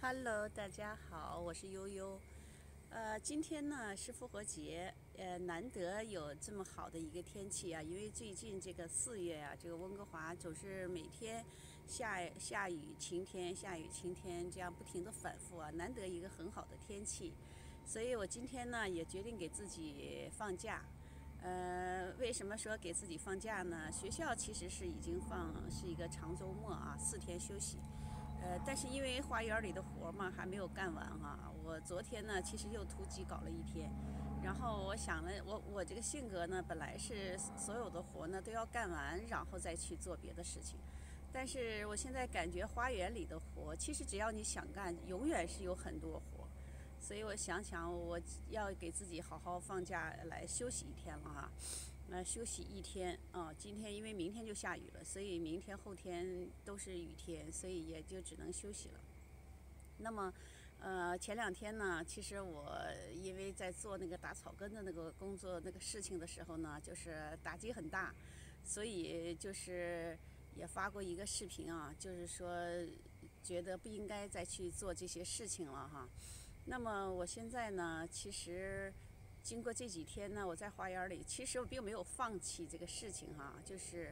Hello，大家好，我是悠悠。今天呢是复活节，难得有这么好的一个天气啊，因为最近这个4月啊，这个温哥华总是每天下雨晴天，下雨晴天，这样不停的反复啊，难得一个很好的天气，所以我今天呢也决定给自己放假。为什么说给自己放假呢？学校其实是已经是一个长周末啊，4天休息。但是因为花园里的活嘛还没有干完哈，我昨天呢其实又突击搞了一天，然后我想了，我这个性格呢本来是所有的活呢都要干完，然后再去做别的事情，但是我现在感觉花园里的活其实只要你想干，永远是有很多活，所以我想我要给自己好好放假来休息一天了哈。休息一天啊，今天因为明天就下雨了，所以明天后天都是雨天，所以也就只能休息了。那么，前2天呢，其实我因为在做那个打草根的那个工作那个事情的时候呢，就是打击很大，所以就是也发过一个视频啊，就是说觉得不应该再去做这些事情了哈。那么我现在呢，其实经过这几天呢，我在花园里，其实我并没有放弃这个事情哈，就是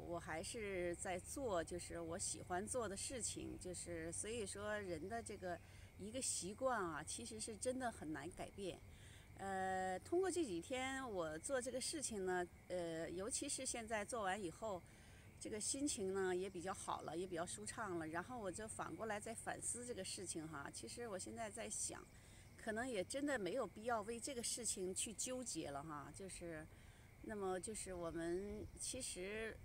我还是在做，就是我喜欢做的事情，就是所以说人的这个一个习惯啊，其实是真的很难改变。通过这几天我做这个事情呢，尤其是现在做完以后，这个心情呢也比较好了，也比较舒畅了。然后我就反过来在反思这个事情哈。其实我现在在想，可能也真的没有必要为这个事情去纠结了哈。那么就是我们其实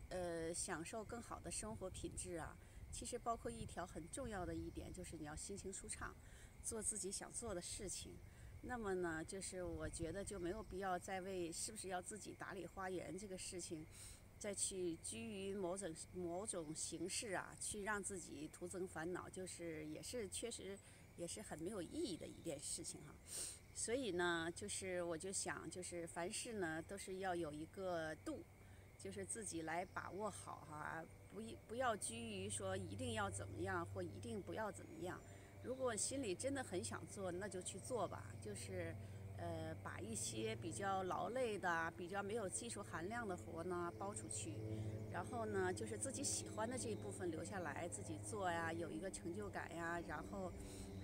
享受更好的生活品质啊，其实包括一条很重要的一点，就是你要心情舒畅，做自己想做的事情。那么呢，就是我觉得就没有必要再为是不是要自己打理花园这个事情，再去居于某种形式啊，去让自己徒增烦恼，就是确实也是很没有意义的一件事情哈。所以呢，就是我就想，就是凡事呢都是要有一个度，就是自己来把握好哈，不要居于说一定要怎么样或一定不要怎么样。如果心里真的很想做，那就去做吧。就是把一些比较劳累的、比较没有技术含量的活呢包出去，然后呢，就是自己喜欢的这一部分留下来自己做呀，有一个成就感呀，然后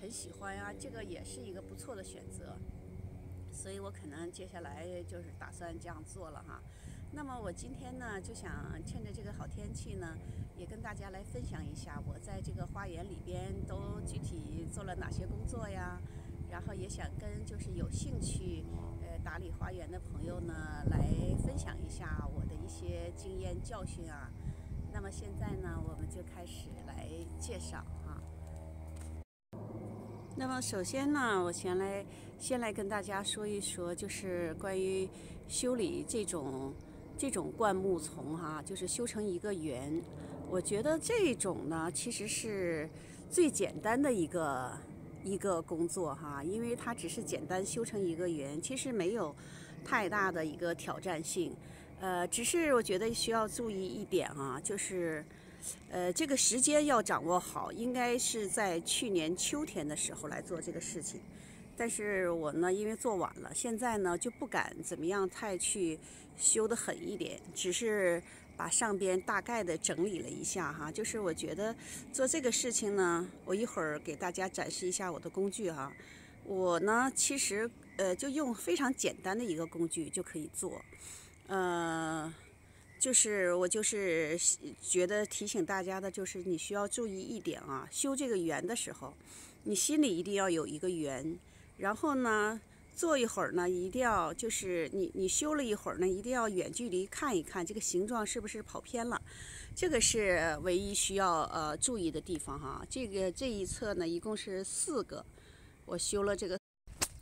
很喜欢呀，这个也是一个不错的选择。所以我可能接下来就是打算这样做了哈。那么我今天呢，就想趁着这个好天气呢，也跟大家来分享一下我在这个花园里边都具体做了哪些工作呀。然后也想跟就是有兴趣打理花园的朋友呢，来分享一下我的一些经验教训啊。那么现在呢，我们就开始来介绍哈。那么首先呢，我先来跟大家说一说，就是关于修理这种灌木丛哈，就是修成一个圆。我觉得这种呢，其实是最简单的一个工作哈，因为它只是简单修成一个圆，其实没有太大的一个挑战性。只是我觉得需要注意一点啊，就是这个时间要掌握好，应该是在去年秋天的时候来做这个事情。但是我呢，因为做晚了，现在呢就不敢怎么样太去修得狠一点，只是把上边大概的整理了一下哈。就是我觉得做这个事情呢，我一会儿给大家展示一下我的工具哈。我呢其实就用非常简单的一个工具就可以做，我就是觉得提醒大家的，就是你需要注意一点啊，修这个圆的时候，你心里一定要有一个圆，然后呢，做一会儿呢，一定要就是你修了一会儿呢，一定要远距离看一看这个形状是不是跑偏了，这个是唯一需要注意的地方哈。这一侧呢，一共是4个，我修了这个。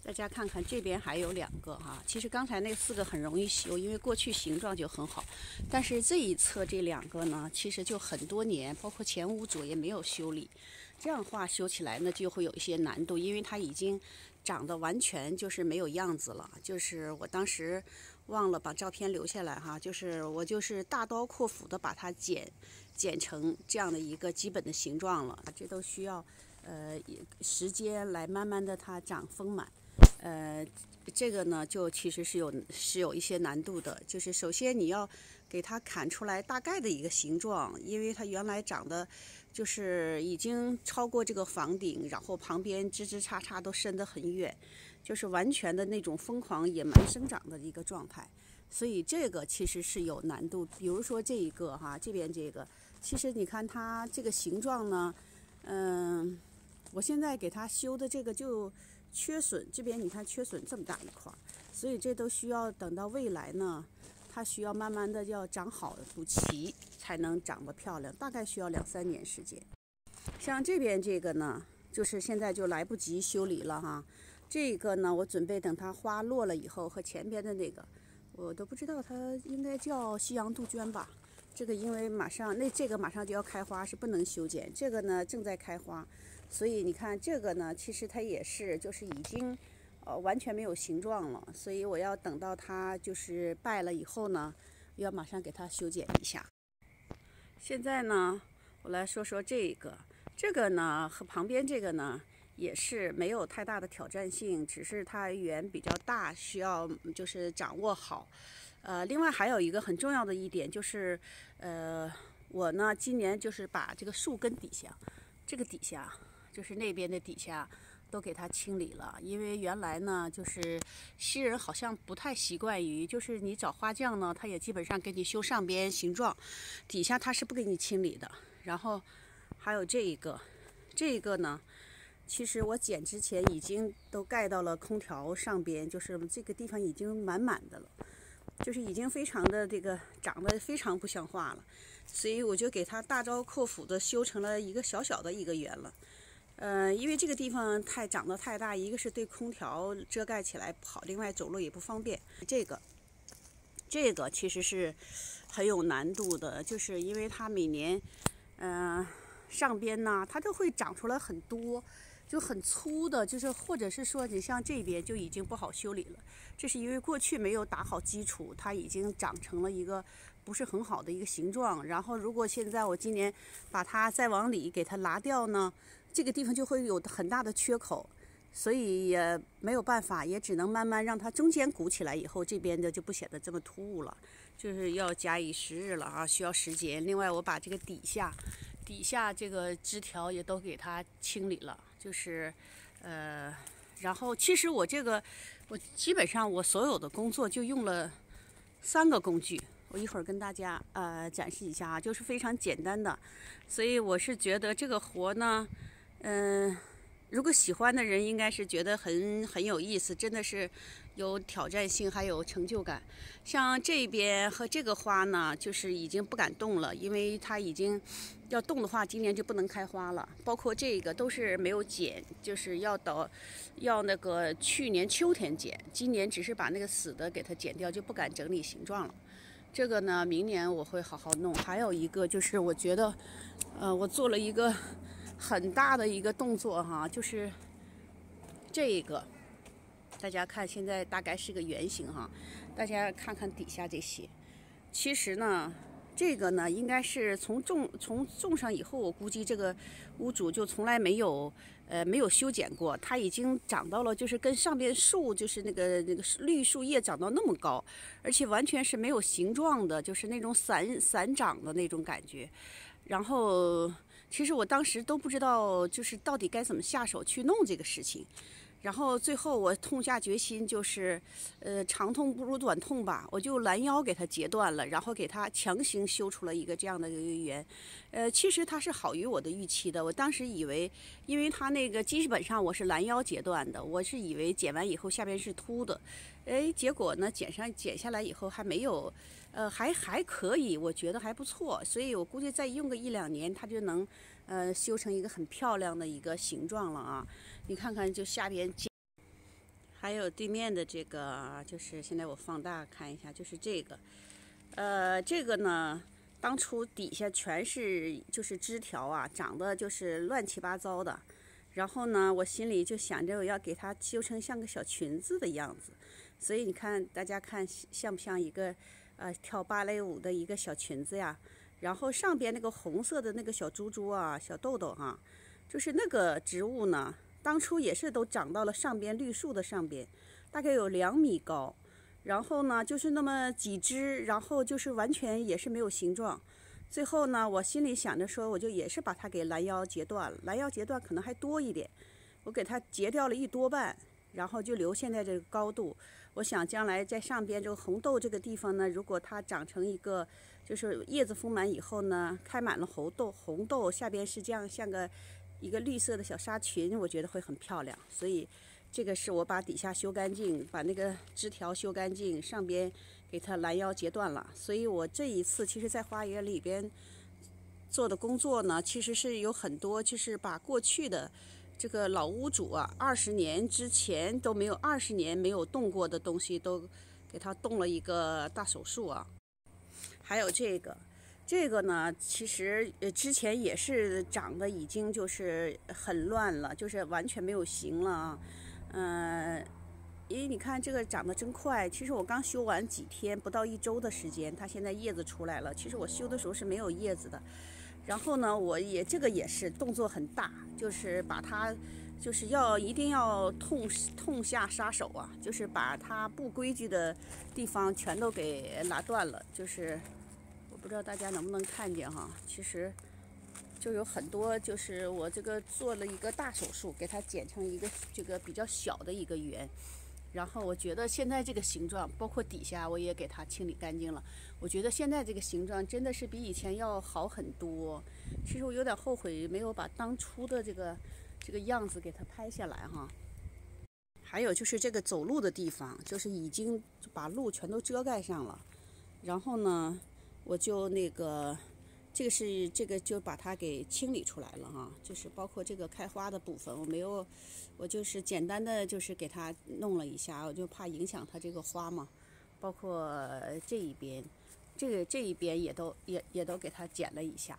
大家看看这边还有2个哈，其实刚才那4个很容易修，因为过去形状就很好。但是这一侧这2个呢，其实就很多年，包括前屋主也没有修理。这样的话修起来呢就会有一些难度，因为它已经长得完全就是没有样子了。就是我当时忘了把照片留下来哈，我大刀阔斧的把它剪成这样的一个基本的形状了。这都需要时间来慢慢的它长丰满。这个呢就其实是有一些难度的，就是首先你要给它砍出来大概的一个形状，因为它原来长得就是已经超过这个房顶，然后旁边枝枝杈杈都伸得很远，就是完全的那种疯狂野蛮生长的一个状态。所以这个其实是有难度。比如说这一个哈，这边这个，其实你看它这个形状呢，我现在给它修的这个就缺损，这边你看缺损这么大一块，所以这都需要等到未来呢，它需要慢慢的要长好补齐，才能长得漂亮，大概需要2-3年时间。像这边这个呢，就是现在就来不及修理了哈。这个呢，我准备等它花落了以后，和前边的那个，我都不知道它应该叫西洋杜鹃吧。这个因为这个马上就要开花，是不能修剪。这个呢正在开花。所以你看这个呢，其实它也是就是已经完全没有形状了，所以我要等到它就是败了以后呢，要马上给它修剪一下。现在呢，我来说说这个呢和旁边这个呢也是没有太大的挑战性，只是它缘比较大，需要就是掌握好。另外还有一个很重要的一点就是，我呢今年就是把这个树根底下，这个底下。就是那边的底下都给它清理了，因为原来呢，就是西人好像不太习惯于，就是你找花匠呢，他也基本上给你修上边形状，底下他是不给你清理的。然后还有这个呢，其实我剪之前已经都盖到了空调上边，就是这个地方已经满满的了，就是已经非常的这个长得非常不像话了，所以我就给它大刀阔斧的修成了一个小小的一个圆了。因为这个地方长得太大，一个是对空调遮盖起来不好，另外走路也不方便。这个其实是很有难度的，就是因为它每年，上边呢它都会长出来很多，就很粗的，就是或者是说你像这边就已经不好修理了，这是因为过去没有打好基础，它已经长成了一个不是很好的一个形状。然后如果现在我今年把它再往里给它拿掉呢，这个地方就会有很大的缺口，所以也没有办法，也只能慢慢让它中间鼓起来以后，这边的就不显得这么突兀了，就是要假以时日了啊，需要时间。另外我把这个底下这个枝条也都给它清理了，就是然后其实我基本上我所有的工作就用了3个工具，我一会儿跟大家展示一下啊，就是非常简单的，所以我是觉得这个活呢，如果喜欢的人应该是觉得很有意思，真的是有挑战性，还有成就感。像这边和这个花呢，就是已经不敢动了，因为它已经要动的话，今年就不能开花了。包括这个都是没有剪，就是要那个去年秋天剪，今年只是把那个死的给它剪掉，就不敢整理形状了。这个呢，明年我会好好弄。还有一个就是我觉得，我做了一个很大的一个动作哈，就是这个，大家看现在大概是个圆形哈，大家看看底下这些，其实呢，这个呢应该是从种上以后，我估计这个屋主就从来没有修剪过，它已经长到了就是跟上边树就是那个绿树叶长到那么高，而且完全是没有形状的，就是那种散长的那种感觉。然后其实我当时都不知道就是到底该怎么下手去弄这个事情。然后最后我痛下决心，就是长痛不如短痛吧，我就拦腰给它截断了，然后给它强行修出了一个这样的一个圆。其实它是好于我的预期的。我当时以为，因为它那个基本上我是拦腰截断的，我是以为剪完以后下边是凸的，结果呢剪下来以后还没有，还可以，我觉得还不错，所以我估计再用个1-2年，它就能修成一个很漂亮的一个形状了啊。你看看，就下边，还有对面的这个，就是现在我放大看一下，就是这个，这个呢，当初底下全是就是枝条啊，长得就是乱七八糟的。然后呢，我心里就想着我要给它修成像个小裙子的样子，所以你看，大家看像不像一个跳芭蕾舞的一个小裙子呀？然后上边那个红色的那个小珠珠啊，小豆豆哈。就是那个植物呢，当初也是都长到了上边绿树的上边，大概有2米高。然后呢，就是那么几枝，然后就是完全也是没有形状。最后呢，我心里想着说，我就也是把它给拦腰截断了，拦腰截断可能还多一点，我给它截掉了1多半，然后就留现在这个高度。我想将来在上边这个红豆这个地方呢，如果它长成一个，就是叶子丰满以后呢，开满了红豆下边是这样像一个绿色的小纱裙，我觉得会很漂亮。所以这个是我把底下修干净，把那个枝条修干净，上边给它拦腰截断了。所以我这一次其实在花园里边做的工作呢，其实是有很多，就是把过去的这个老屋主啊，20年之前都没有20年没有动过的东西，都给它动了一个大手术啊。还有这个呢，其实之前也是长得已经就是很乱了，就是完全没有形了啊。因为你看这个长得真快，其实我刚修完几天，不到1周的时间，它现在叶子出来了。其实我修的时候是没有叶子的。然后呢，我这个也是动作很大，就是把它，就是一定要痛下杀手啊，就是把它不规矩的地方全都给拉断了。就是我不知道大家能不能看见哈，其实就有很多，就是我这个做了一个大手术，给它剪成一个这个比较小的一个圆。然后我觉得现在这个形状，包括底下我也给它清理干净了。我觉得现在这个形状真的是比以前要好很多。其实我有点后悔没有把当初的这个样子给它拍下来哈。还有就是这个走路的地方，就是已经把路全都遮盖上了。然后呢，我就这个就把它给清理出来了哈，就是包括这个开花的部分，我就是简单的就是给它弄了一下，我就怕影响它这个花嘛。包括这一边，这一边也都给它剪了一下。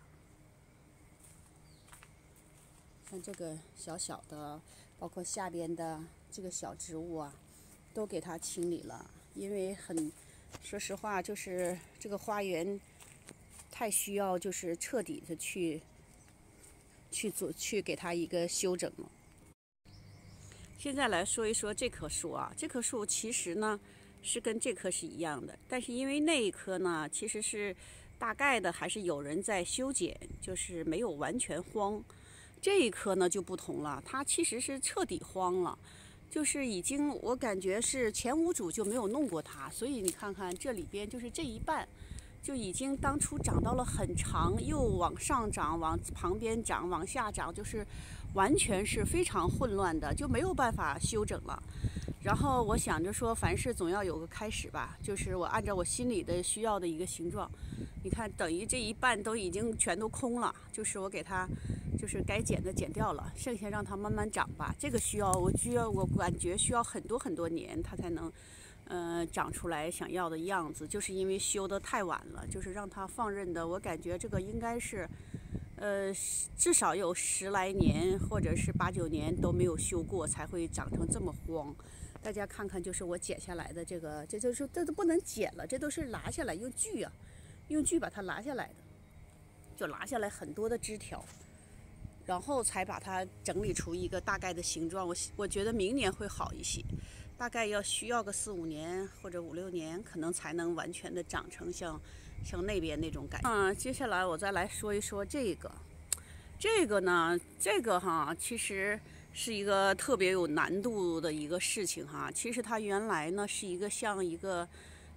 像这个小小的，包括下边的这个小植物啊，都给它清理了，因为说实话，就是这个花园太需要就是彻底的去给它一个修整了。现在来说一说这棵树啊，这棵树其实呢是跟这棵是一样的，但是因为那一棵呢其实是大概的还是有人在修剪，就是没有完全荒。这一棵呢就不同了，它其实是彻底荒了。就是已经，我感觉是前屋主就没有弄过它，所以你看看这里边就是这一半，就已经当初长到了很长，又往上长，往旁边长，往下长，就是完全是非常混乱的，就没有办法修整了。然后我想着说，凡事总要有个开始吧，就是我按照我心里的需要的一个形状。你看，等于这一半都已经全都空了，就是我给它，就是该剪的剪掉了，剩下让它慢慢长吧。这个我感觉需要很多很多年，它才能，长出来想要的样子。就是因为修得太晚了，就是让它放任的，我感觉这个应该是，至少有10来年或者是8、9年都没有修过，才会长成这么荒。大家看看，就是我剪下来的这个，这都不能剪了，这都是拿下来用锯把它拿下来的，就拿下来很多的枝条，然后才把它整理出一个大概的形状。我觉得明年会好一些，大概需要个4、5年或者5、6年，可能才能完全的长成像那边那种感觉。接下来我再来说一说这个呢，这个哈，其实是一个特别有难度的一个事情哈。其实它原来呢是像一个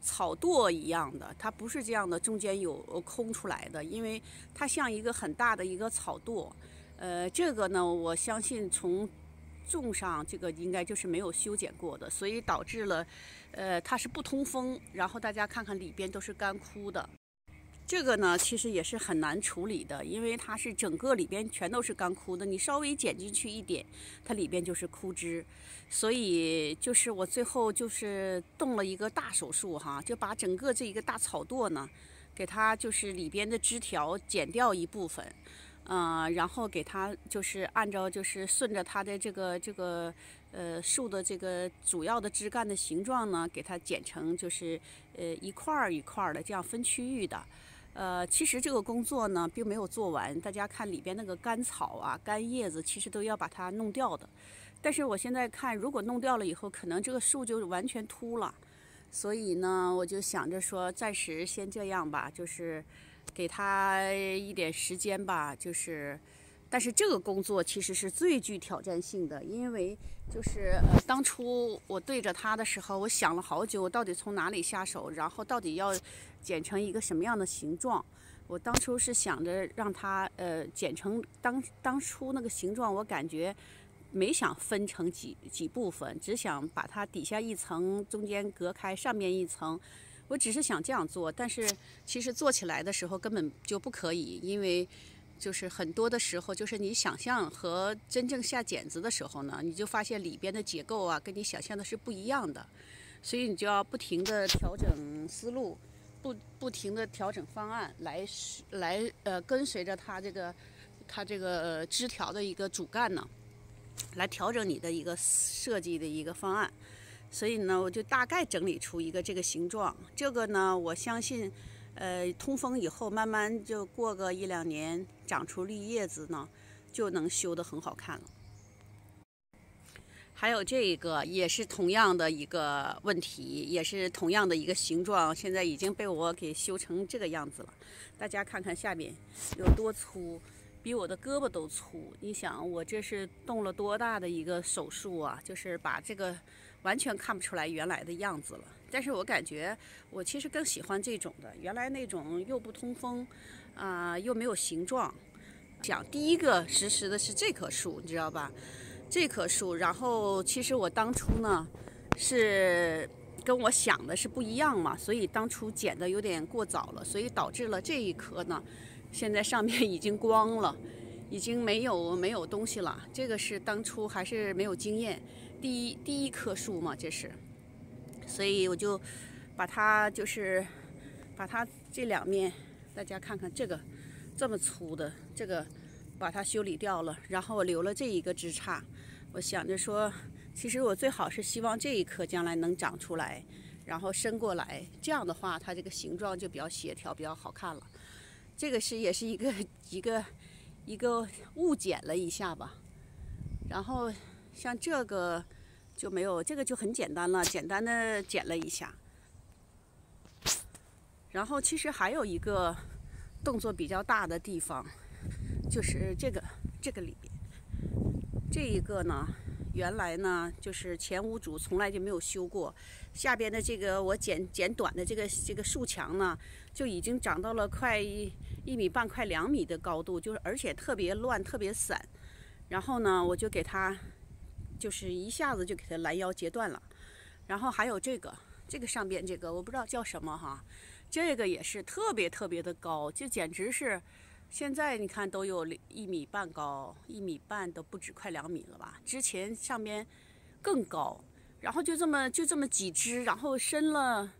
草垛一样的，它不是这样的，中间有空出来的，因为它像一个很大的一个草垛。这个呢，我相信从种上这个应该就是没有修剪过的，所以导致了，它是不通风。然后大家看看里边都是干枯的。这个呢，其实也是很难处理的，因为它是整个里边全都是干枯的，你稍微剪进去一点，它里边就是枯枝。所以就是我最后就是动了一个大手术哈，就把整个这一个大草垛呢，给它就是里边的枝条剪掉一部分，然后给它就是按照就是顺着它的这个树的这个主要的枝干的形状呢，给它剪成就是一块儿一块儿的这样分区域的。其实这个工作呢并没有做完，大家看里边那个干草啊、干叶子，其实都要把它弄掉的。但是我现在看，如果弄掉了以后，可能这个树就完全秃了。所以呢，我就想着说，暂时先这样吧，就是给它一点时间吧。但是这个工作其实是最具挑战性的，因为当初我对着它的时候，我想了好久，我到底从哪里下手，然后到底要剪成一个什么样的形状。我当初是想着让它剪成当初那个形状，我感觉没想分成几部分，只想把它底下一层中间隔开，上面一层。我只是想这样做，但是其实做起来的时候根本就不可以，因为就是很多的时候，就是你想象和真正下剪子的时候呢，你就发现里边的结构啊，跟你想象的是不一样的，所以你就要不停的调整思路，不停的调整方案，来跟随着它这个枝条的一个主干呢，来调整你的一个设计的一个方案。所以呢，我就大概整理出一个这个形状。这个呢，我相信通风以后，慢慢就过个1-2年，长出绿叶子呢，就能修得很好看了。还有这个也是同样的一个问题，也是同样的一个形状，现在已经被我给修成这个样子了。大家看看下面有多粗，比我的胳膊都粗。你想，我这是动了多大的一个手术啊？就是把这个完全看不出来原来的样子了。但是我感觉我其实更喜欢这种的，原来那种又不通风又没有形状。讲第一个实施的是这棵树，你知道吧？这棵树，然后其实我当初呢是跟我想的是不一样嘛，所以当初剪的有点过早了，所以导致了这一棵呢，现在上面已经光了，已经没有东西了。这个是当初还是没有经验，第一棵树嘛，这是，所以我就把它这两面，大家看看这个这么粗的这个。把它修理掉了，然后我留了这一个枝杈。我想着说，其实我最好是希望这一棵将来能长出来，然后伸过来，这样的话它这个形状就比较协调，比较好看了。这个也是一个误剪了一下吧。然后像这个就没有，这个就很简单了，简单的剪了一下。然后其实还有一个动作比较大的地方。就是这个里边，这一个呢，原来呢就是前屋主从来就没有修过，下边的这个我剪短的这个树墙呢，就已经长到了快1.5米快2米的高度，就是而且特别乱，特别散。然后呢，我就给它就是一下子就给它拦腰截断了。然后还有这个上边这个我不知道叫什么哈，这个也是特别的高，就简直是。现在你看都有1.5米高，1.5米都不止，快2米了吧？之前上边更高，然后就这么几枝，然后伸了，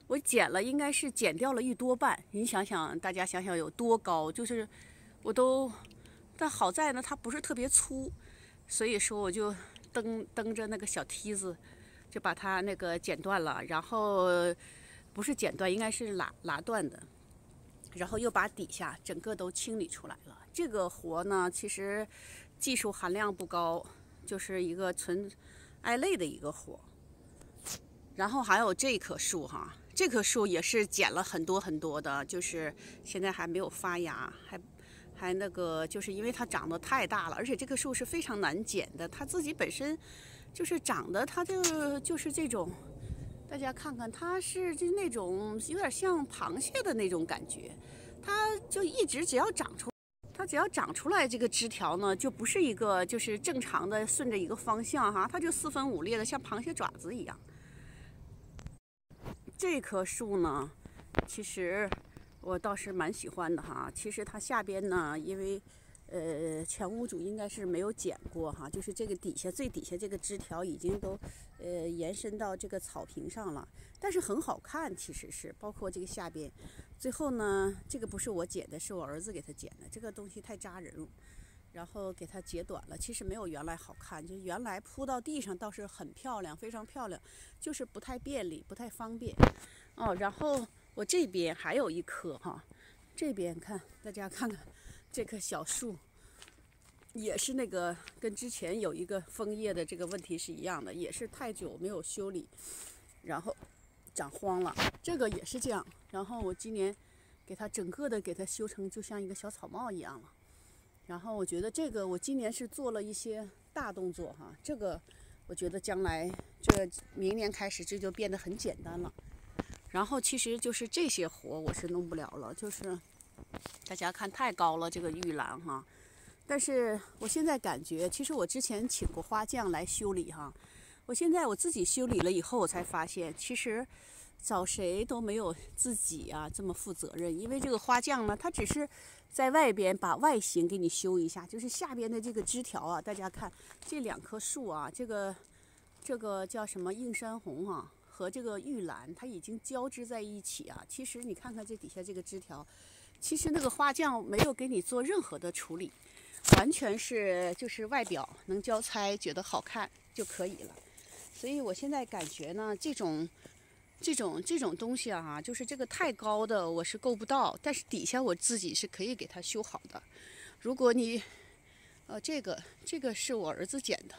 我剪了，应该是剪掉了1多半。你想想，大家想想有多高？就是但好在呢，它不是特别粗，所以说我就蹬着那个小梯子，就把它那个剪断了，然后不是剪断，应该是拉断的。然后又把底下整个都清理出来了。这个活呢，其实技术含量不高，就是一个纯挨累的一个活。然后还有这棵树哈，这棵树也是剪了很多的，就是现在还没有发芽，还那个，就是因为它长得太大了，而且这棵树是非常难剪的，它自己本身就是长得，它就是这种。大家看看，它是就那种有点像螃蟹的那种感觉，它就一直只要长出来这个枝条呢，就不是一个就是正常的顺着一个方向哈，它就4分5裂的，像螃蟹爪子一样。这棵树呢，其实我倒是蛮喜欢的哈。其实它下边呢，因为前屋主应该是没有剪过哈，就是这个最底下这个枝条已经都延伸到这个草坪上了，但是很好看，其实是包括这个下边。最后呢，这个不是我剪的，是我儿子给他剪的，这个东西太扎人了，然后给它截短了，其实没有原来好看，就原来铺到地上倒是很漂亮，非常漂亮，就是不太便利，不太方便。哦，然后我这边还有一棵哈。这边看，大家看看这棵小树，也是那个跟之前有一个枫叶的这个问题是一样的，也是太久没有修理，然后长荒了。这个也是这样，然后我今年给它整个的给它修成就像一个小草帽一样了。然后我觉得这个我今年是做了一些大动作哈，这个我觉得将来这明年开始这就变得很简单了。然后其实就是这些活我是弄不了了，就是大家看太高了这个玉兰哈。但是我现在感觉，其实我之前请过花匠来修理哈，我现在我自己修理了以后，我才发现其实找谁都没有自己啊这么负责任。因为这个花匠呢，他只是在外边把外形给你修一下，就是下边的这个枝条啊，大家看这2棵树啊，这个叫什么映山红啊，和这个玉兰它已经交织在一起啊。其实你看看这底下这个枝条，其实那个花匠没有给你做任何的处理，完全是就是外表能交差，觉得好看就可以了。所以我现在感觉呢，这种东西啊，就是这个太高的我是够不到，但是底下我自己是可以给它修好的。如果你这个是我儿子剪的，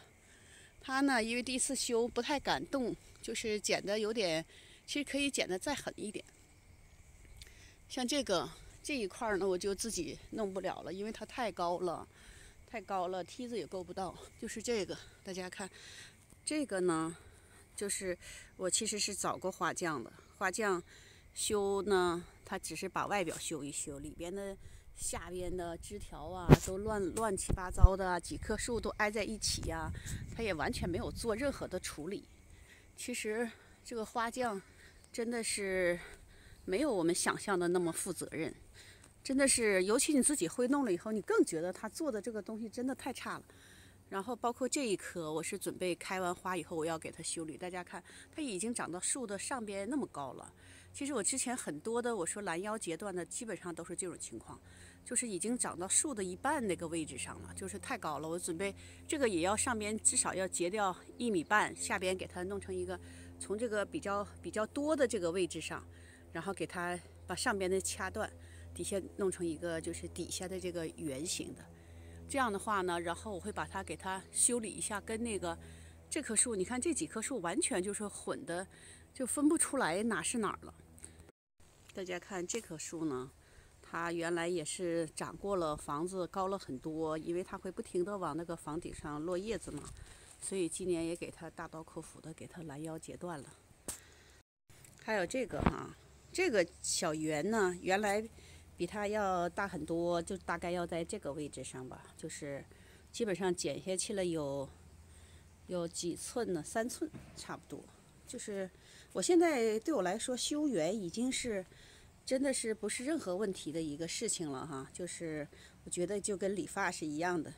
他呢因为第一次修不太敢动，就是剪的有点，其实可以剪的再狠一点。像这一块呢，我就自己弄不了了，因为它太高了，梯子也够不到。就是这个，大家看，这个呢，就是我其实是找过花匠的，花匠修呢，他只是把外表修一修，里边的下边的枝条啊都乱七八糟的，几棵树都挨在一起呀，他也完全没有做任何的处理。其实这个花匠真的是没有我们想象的那么负责任。真的是，尤其你自己会弄了以后，你更觉得他做的这个东西真的太差了。然后包括这一棵，我是准备开完花以后我要给它修理。大家看，它已经长到树的上边那么高了。其实我之前很多的我说拦腰截断的，基本上都是这种情况，就是已经长到树的一半那个位置上了，就是太高了。我准备这个也要上边至少要截掉1.5米，下边给它弄成一个从这个比较多的这个位置上，然后给它把上边的掐断。底下弄成一个就是底下的这个圆形的，这样的话呢，然后我会把它给它修理一下，跟那个这棵树，你看这几棵树完全就是混的，就分不出来哪是哪儿了。大家看这棵树呢，它原来也是长过了，房子高了很多，因为它会不停的往那个房顶上落叶子嘛，所以今年也给它大刀阔斧的给它拦腰截断了。还有这个哈，这个小圆呢，原来比它要大很多，就大概要在这个位置上吧，就是基本上剪下去了有几寸呢？3寸差不多。就是我现在对我来说修圆已经是真的是不是任何问题的一个事情了哈，就是我觉得就跟理发是一样的，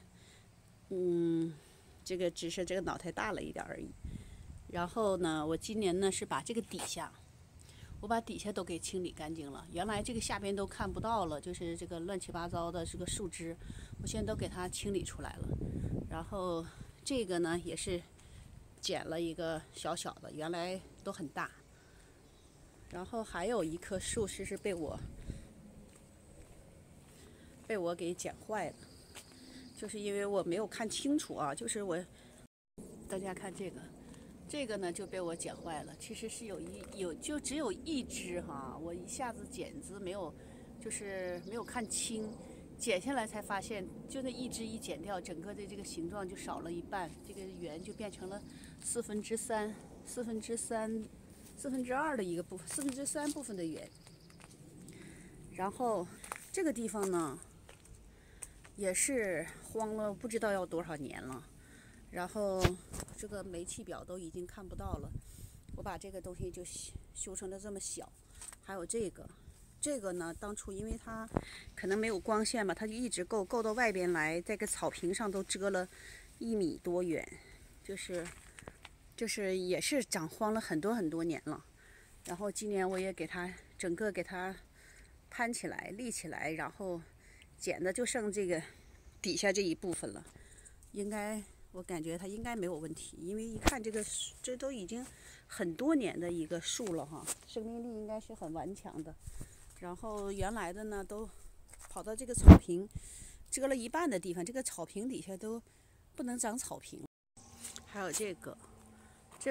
这个只是这个脑袋大了一点而已。然后呢，我今年呢是把这个底下。我把底下都给清理干净了，原来这个下边都看不到了，就是这个乱七八糟的这个树枝，我现在都给它清理出来了。然后这个呢也是剪了一个小小的，原来都很大。然后还有一棵树是被我给剪坏了，就是因为我没有看清楚啊，就是大家看这个呢就被我剪坏了，其实是就只有一只哈，我一下子剪子没有看清，剪下来才发现，就那一只一剪掉，整个的这个形状就少了一半，这个圆就变成了3/4、2/4的一个部分，3/4部分的圆。然后这个地方呢，也是荒了不知道要多少年了。然后这个煤气表都已经看不到了，我把这个东西就修成了这么小。还有这个呢，当初因为它可能没有光线吧，它就一直够到外边来，在个草坪上都遮了1米多远，就是也是长荒了很多年了。然后今年我也给它整个给它攀起来立起来，然后剪的就剩这个底下这一部分了，我感觉它应该没有问题，因为一看这都已经很多年的一个树了哈，生命力应该是很顽强的。然后原来的呢都跑到这个草坪，遮了一半的地方，这个草坪底下都不能长草坪。还有这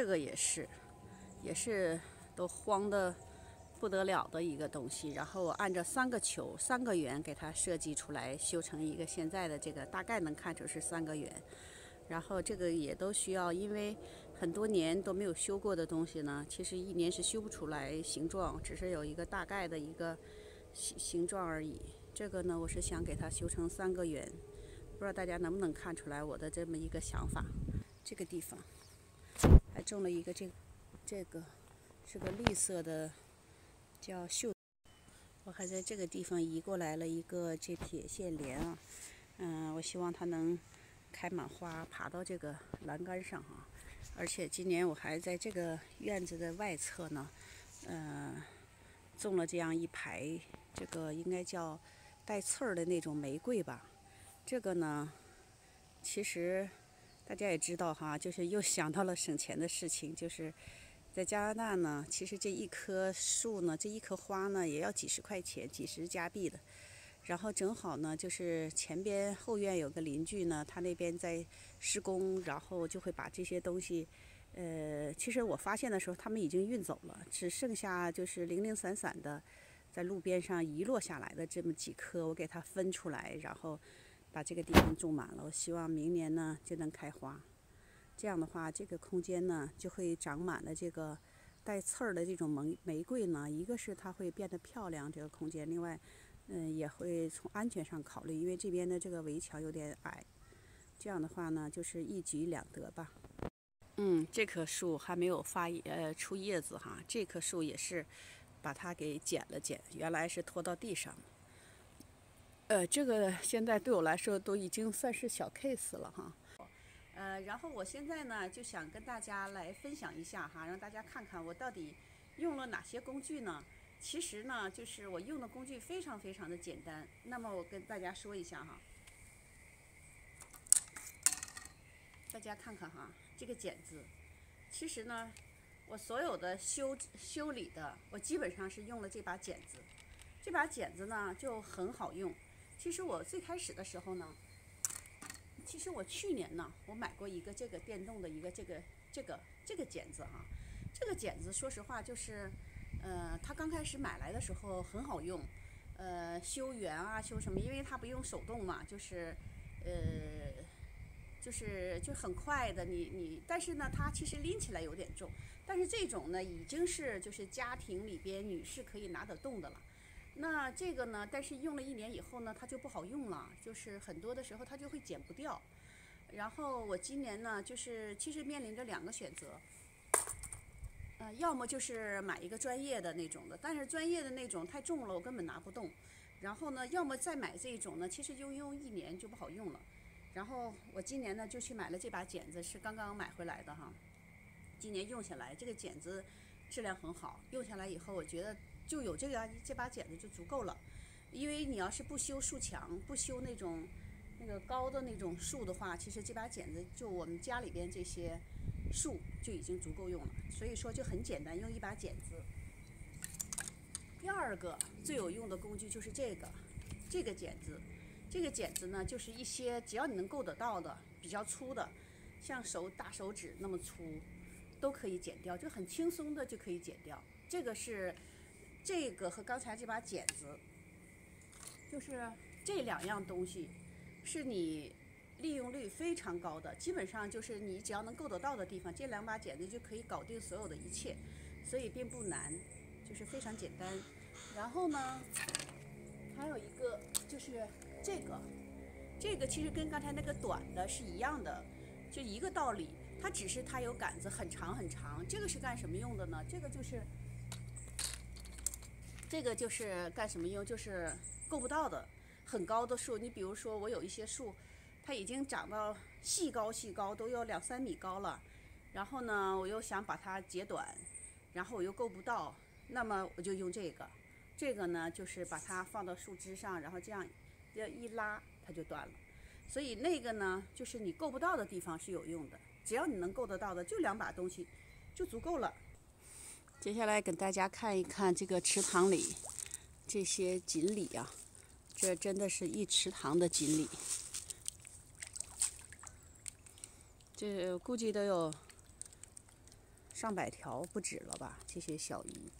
个也是都荒的不得了的一个东西。然后我按照3个球、3个圆给它设计出来，修成一个现在的这个，大概能看出是3个圆。然后这个也都需要，因为很多年都没有修过的东西呢，其实1年是修不出来形状，只是有一个大概的一个形状而已。这个呢，我是想给它修成3个圆，不知道大家能不能看出来我的这么一个想法。这个地方还种了一个这个是个绿色的叫绣，我还在这个地方移过来了一个这铁线莲啊，我希望它能开满花，爬到这个栏杆上啊。而且今年我还在这个院子的外侧呢，种了这样一排，这个应该叫带刺儿的那种玫瑰吧。这个呢，其实大家也知道哈，就是又想到了省钱的事情，就是在加拿大呢，其实这一棵树呢，这一棵花呢，也要几十块钱，几十加币的。然后正好呢，就是前边后院有个邻居呢，他那边在施工，然后就会把这些东西，其实我发现的时候他们已经运走了，只剩下就是零零散散的，在路边上遗落下来的这么几棵，我给它分出来，然后把这个地方种满了。我希望明年呢就能开花，这样的话，这个空间呢就会长满了这个带刺儿的这种玫瑰呢。一个是它会变得漂亮，这个空间，另外。也会从安全上考虑，因为这边的这个围墙有点矮，这样的话呢，就是一举2得吧。这棵树还没有出叶子哈，这棵树也是把它给剪了剪，原来是拖到地上的。这个现在对我来说都已经算是小 case 了哈。然后我现在呢就想跟大家来分享一下哈，让大家看看我到底用了哪些工具呢？其实呢，就是我用的工具非常非常的简单。那么我跟大家说一下哈，大家看看哈，这个剪子，其实呢，我所有的修理的，我基本上是用了这把剪子。这把剪子呢就很好用。其实我最开始的时候呢，其实我去年呢，我买过一个这个电动的一个这个剪子哈。这个剪子说实话就是。它刚开始买来的时候很好用，修圆啊，修什么，因为它不用手动嘛，就很快的，但是呢，它其实拎起来有点重，但是这种呢，已经是就是家庭里边女士可以拿得动的了。那这个呢，但是用了1年以后呢，它就不好用了，就是很多的时候它就会剪不掉。然后我今年呢，就是其实面临着2个选择。要么就是买一个专业的那种的，但是专业的那种太重了，我根本拿不动。然后呢，要么再买这种呢，其实用1年就不好用了。然后我今年呢就去买了这把剪子，是刚刚买回来的哈。今年用下来，这个剪子质量很好，用下来以后，我觉得就有这把剪子就足够了。因为你要是不修树墙，不修那个高的那种树的话，其实这把剪子就我们家里边这些树就已经足够用了，所以说就很简单，用一把剪子。第2个最有用的工具就是这个剪子。这个剪子呢，就是一些只要你能够得到的比较粗的，像大手指那么粗，都可以剪掉，就很轻松的就可以剪掉。这个和刚才这把剪子，就是这2样东西，是你利用率非常高的，基本上就是你只要能够得到的地方，这2把剪子就可以搞定所有的一切，所以并不难，就是非常简单。然后呢，还有一个就是这个其实跟刚才那个短的是一样的，就一个道理，它只是它有杆子很长很长。这个是干什么用的呢？这个就是干什么用？就是够不到的很高的树，你比如说我有一些树，它已经长到细高都要2、3米高了，然后呢我又想把它截短，然后我又够不到，那么我就用这个呢就是把它放到树枝上，然后这样一拉它就断了。所以那个呢就是你够不到的地方是有用的，只要你能够得到的，就2把东西就足够了。接下来给大家看一看这个池塘里这些锦鲤啊，这真的是一池塘的锦鲤，这估计都有上百条不止了吧？这些小鱼。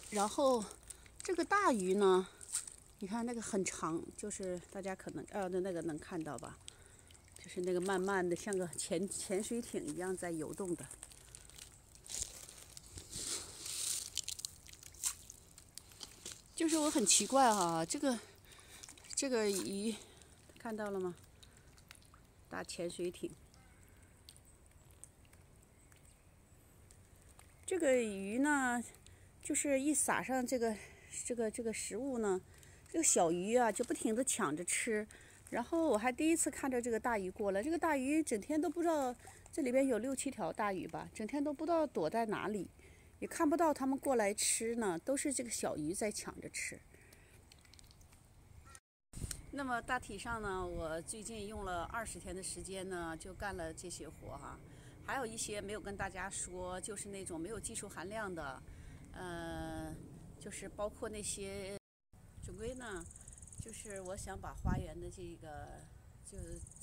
然后这个大鱼呢，你看那个很长，就是大家可能那个能看到吧？就是那个慢慢的像个潜水艇一样在游动的。就是我很奇怪啊，这个鱼看到了吗？大潜水艇。这个鱼呢，就是一撒上这个食物呢，这个小鱼啊就不停地抢着吃。然后我还第一次看着这个大鱼过来，这个大鱼整天都不知道，这里边有6、7条大鱼吧，整天都不知道躲在哪里，也看不到它们过来吃呢，都是这个小鱼在抢着吃。那么大体上呢，我最近用了20天的时间呢，就干了这些活哈。还有一些没有跟大家说，就是那种没有技术含量的，就是包括那些，总归呢，就是我想把花园的这个，就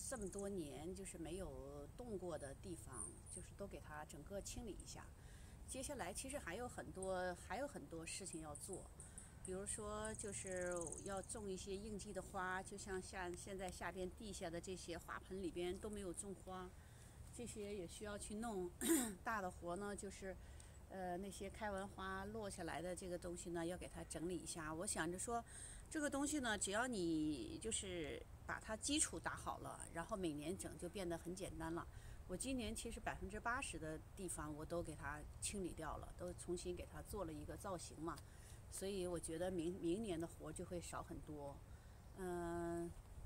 这么多年就是没有动过的地方，就是都给它整个清理一下。接下来其实还有很多事情要做。比如说，就是要种一些应季的花，就像现在夏天地下的这些花盆里边都没有种花，这些也需要去弄。大的活呢，就是那些开完花落下来的这个东西呢，要给它整理一下。我想着说，这个东西呢，只要你就是把它基础打好了，然后每年整就变得很简单了。我今年其实80%的地方我都给它清理掉了，都重新给它做了一个造型嘛。所以我觉得明年的活就会少很多。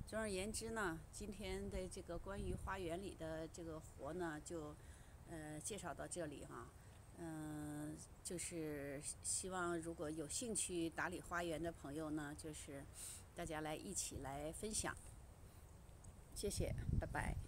总而言之呢，今天的这个关于花园里的这个活呢，就介绍到这里哈。就是希望如果有兴趣打理花园的朋友呢，就是大家一起来分享。谢谢，拜拜。